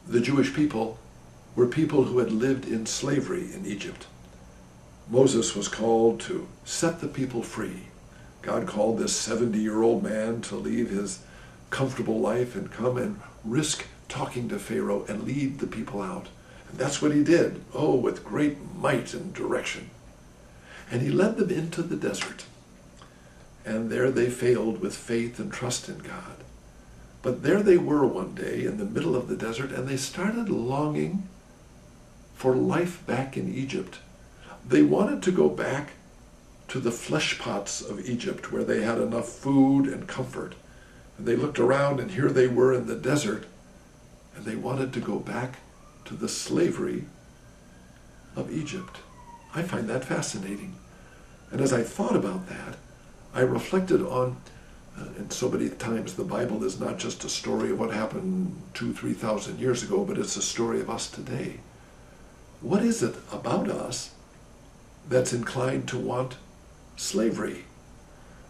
The Jewish people were people who had lived in slavery in Egypt. Moses was called to set the people free. God called this 70-year-old man to leave his comfortable life and come and risk talking to Pharaoh and lead the people out. And that's what he did, with great might and direction. And he led them into the desert. And there they failed with faith and trust in God. But there they were one day in the middle of the desert, and they started longing for life back in Egypt. They wanted to go back to the flesh pots of Egypt where they had enough food and comfort. And they looked around, and here they were in the desert, and they wanted to go back to the slavery of Egypt. I find that fascinating. And as I thought about that, I reflected on, and so many times the Bible is not just a story of what happened 2,000-3,000 years ago, but it's a story of us today. What is it about us that's inclined to want slavery?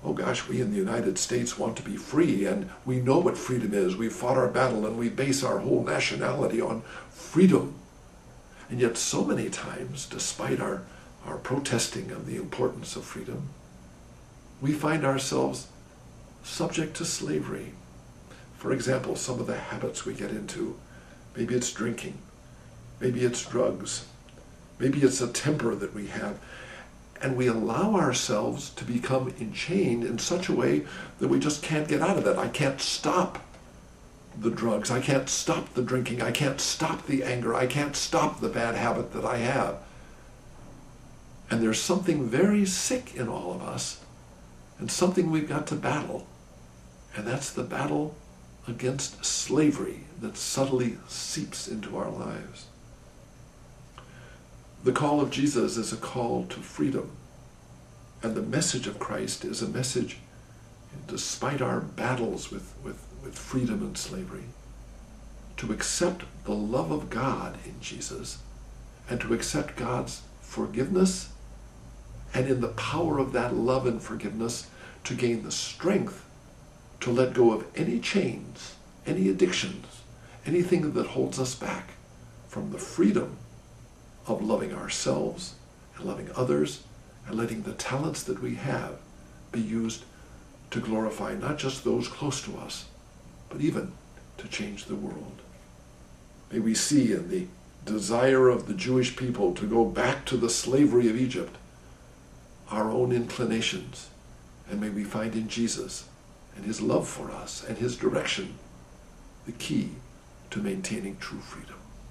Oh gosh, we in the United States want to be free, and we know what freedom is. We've fought our battle, and we base our whole nationality on freedom. And yet so many times, despite our protesting of the importance of freedom, we find ourselves subject to slavery. For example, some of the habits we get into, maybe it's drinking, maybe it's drugs, maybe it's a temper that we have, and we allow ourselves to become enchained in such a way that we just can't get out of that. I can't stop the drugs, I can't stop the drinking, I can't stop the anger, I can't stop the bad habit that I have. And there's something very sick in all of us, and something we've got to battle. And that's the battle against slavery that subtly seeps into our lives. The call of Jesus is a call to freedom. And the message of Christ is a message, despite our battles with freedom and slavery, to accept the love of God in Jesus and to accept God's forgiveness, and in the power of that love and forgiveness to gain the strength to let go of any chains, any addictions, anything that holds us back from the freedom of loving ourselves and loving others and letting the talents that we have be used to glorify not just those close to us, but even to change the world. May we see in the desire of the Jewish people to go back to the slavery of Egypt our own inclinations, and may we find in Jesus and his love for us and his direction the key to maintaining true freedom.